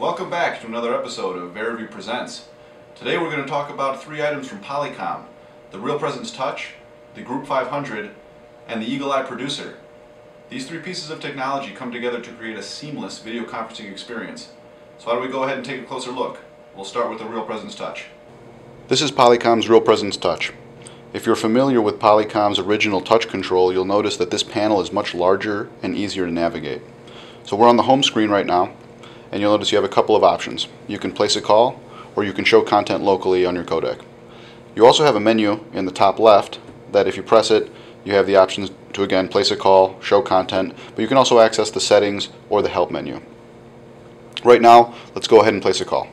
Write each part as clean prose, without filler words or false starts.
Welcome back to another episode of RealPresence. Today we're going to talk about 3 items from Polycom: the RealPresence Touch, the Group 500, and the EagleEye Producer. These 3 pieces of technology come together to create a seamless video conferencing experience. So how do we go ahead and take a closer look? We'll start with the RealPresence Touch. This is Polycom's RealPresence Touch. If you're familiar with Polycom's original touch control, you'll notice that this panel is much larger and easier to navigate. So we're on the home screen right now, and you'll notice you have a couple of options. You can place a call, or you can show content locally on your codec. You also have a menu in the top left that if you press it, you have the options to again place a call, show content, but you can also access the settings or the help menu. Right now, let's go ahead and place a call.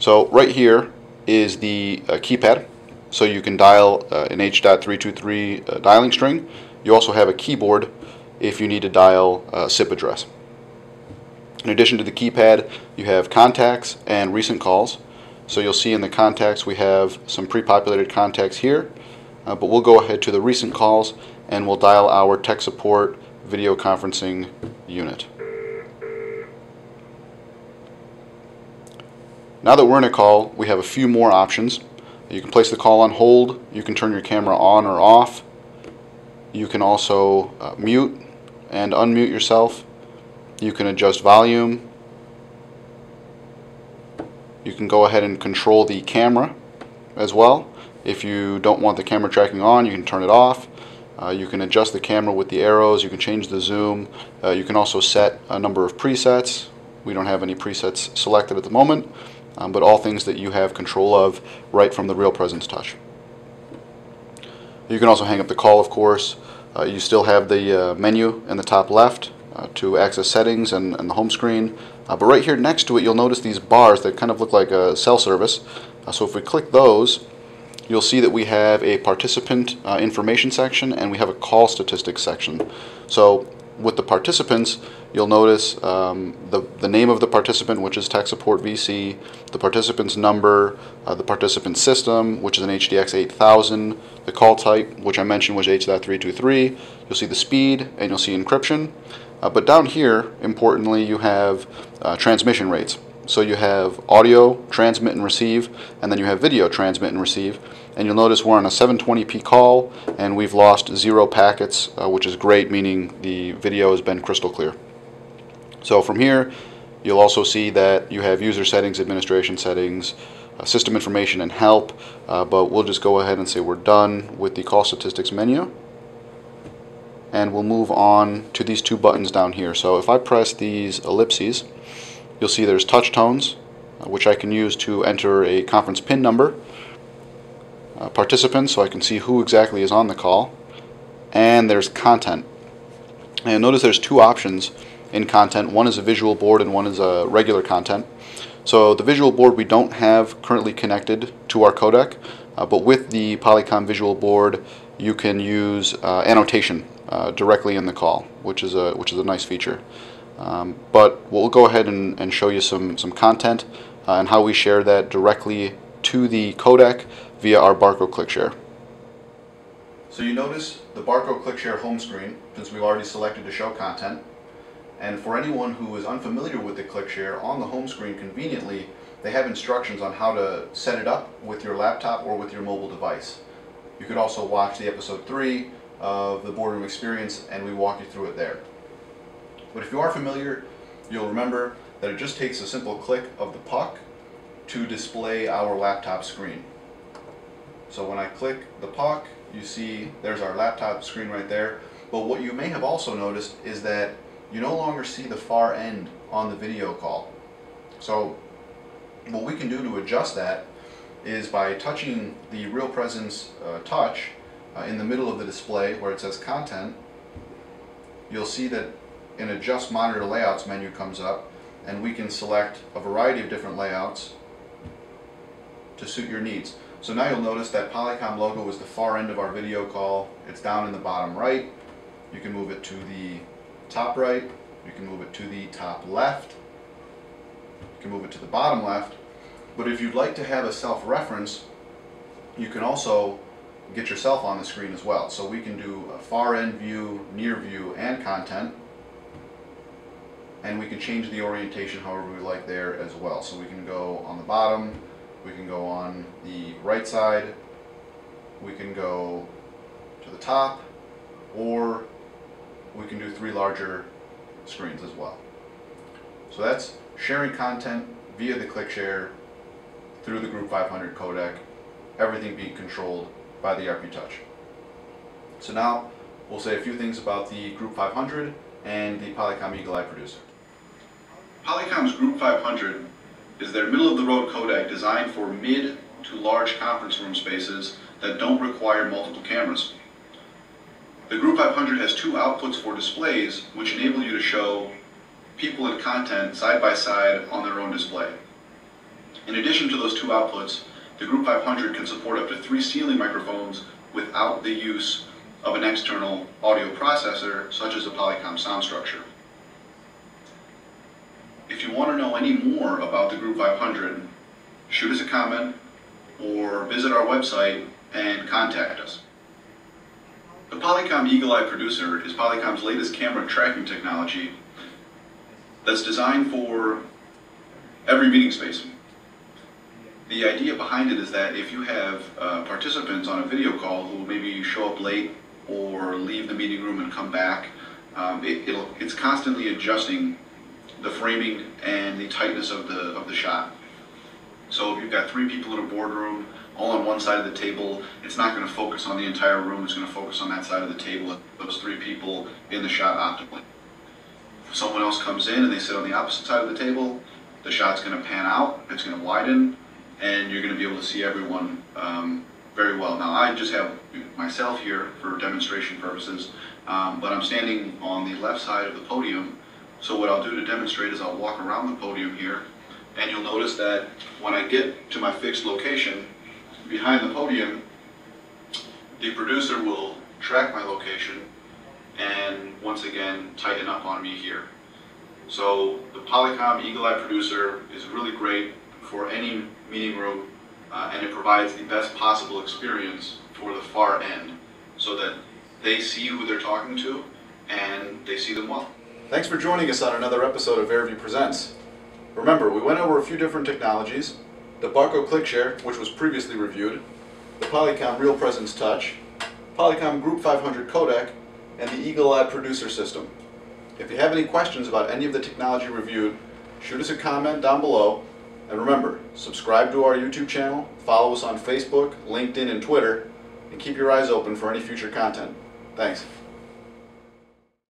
So right here is the keypad, so you can dial an H.323 dialing string. You also have a keyboard if you need to dial a SIP address. In addition to the keypad, you have contacts and recent calls. So you'll see in the contacts we have some pre-populated contacts here, but we'll go ahead to the recent calls and we'll dial our tech support video conferencing unit. Now that we're in a call, we have a few more options. You can place the call on hold, you can turn your camera on or off, you can also mute and unmute yourself, you can adjust volume, you can go ahead and control the camera as well. If you don't want the camera tracking on, you can turn it off. You can adjust the camera with the arrows, you can change the zoom, you can also set a number of presets. We don't have any presets selected at the moment, but all things that you have control of right from the RealPresence Touch. You can also hang up the call, of course. You still have the menu in the top left to access settings and the home screen. But right here next to it, you'll notice these bars that kind of look like a cell service. So if we click those, you'll see that we have a participant information section and we have a call statistics section. So with the participants, you'll notice the name of the participant, which is Tech Support VC, the participant's number, the participant system, which is an HDX 8000, the call type, which I mentioned was H.323. You'll see the speed and you'll see encryption. But down here, importantly, you have transmission rates. So you have audio, transmit and receive, and then you have video, transmit and receive. And you'll notice we're on a 720p call, and we've lost 0 packets, which is great, meaning the video has been crystal clear. So from here, you'll also see that you have user settings, administration settings, system information, and help. But we'll just go ahead and say we're done with the call statistics menu. And we'll move on to these 2 buttons down here. So if I press these ellipses, you'll see there's touch tones, which I can use to enter a conference PIN number, participants, so I can see who exactly is on the call, and there's content. And notice there's 2 options in content. One is a visual board and one is a regular content. So the visual board we don't have currently connected to our codec, but with the Polycom visual board you can use annotation directly in the call, which is a nice feature. But we'll go ahead and show you some content and how we share that directly to the codec via our barcode click share. So you notice the barcode click share home screen, since we've already selected to show content. And for anyone who is unfamiliar with the click share, on the home screen conveniently they have instructions on how to set it up with your laptop or with your mobile device. You could also watch the episode 3 of the Boardroom Experience and we walk you through it there. But if you are familiar, you'll remember that it just takes a simple click of the puck to display our laptop screen. So when I click the puck, you see there's our laptop screen right there. But what you may have also noticed is that you no longer see the far end on the video call. So what we can do to adjust that is by touching the RealPresence Touch in the middle of the display where it says content. You'll see that an adjust monitor layouts menu comes up, and we can select a variety of different layouts to suit your needs. So now you'll notice that Polycom logo is the far end of our video call. It's down in the bottom right. You can move it to the top right, you can move it to the top left, you can move it to the bottom left. But if you'd like to have a self-reference, you can also get yourself on the screen as well. So we can do a far end view, near view, and content. and we can change the orientation however we like there as well. So we can go on the bottom, we can go on the right side, we can go to the top, or we can do 3 larger screens as well. So that's sharing content via the ClickShare through the Group 500 codec, everything being controlled by the RealPresence. So now we'll say a few things about the Group 500 and the Polycom EagleEye producer. Polycom's Group 500 is their middle-of-the-road codec designed for mid to large conference room spaces that don't require multiple cameras. The Group 500 has 2 outputs for displays which enable you to show people and content side by side on their own display. In addition to those 2 outputs, the Group 500 can support up to 3 ceiling microphones without the use of an external audio processor such as a Polycom sound structure. If you want to know any more about the Group 500, shoot us a comment or visit our website and contact us. The Polycom EagleEye producer is Polycom's latest camera tracking technology that's designed for every meeting space. The idea behind it is that if you have participants on a video call who maybe show up late or leave the meeting room and come back, it's constantly adjusting the framing and the tightness of the shot. So if you've got 3 people in a boardroom, all on one side of the table, it's not going to focus on the entire room, it's going to focus on that side of the table, those 3 people in the shot optimally. If someone else comes in and they sit on the opposite side of the table, the shot's going to pan out, it's going to widen, and you're going to be able to see everyone very well. Now I just have myself here for demonstration purposes, but I'm standing on the left side of the podium. So what I'll do to demonstrate is I'll walk around the podium here, and you'll notice that when I get to my fixed location behind the podium, the producer will track my location and once again tighten up on me here. So the Polycom EagleEye producer is really great for any meeting room, and it provides the best possible experience for the far end so that they see who they're talking to and they see them well. Thanks for joining us on another episode of RealPresence. Remember, we went over a few different technologies: the Barco ClickShare, which was previously reviewed, the Polycom RealPresence Touch, Polycom Group 500 codec, and the EagleEye producer system. If you have any questions about any of the technology reviewed, shoot us a comment down below. And remember, subscribe to our YouTube channel, follow us on Facebook, LinkedIn, and Twitter, and keep your eyes open for any future content. Thanks.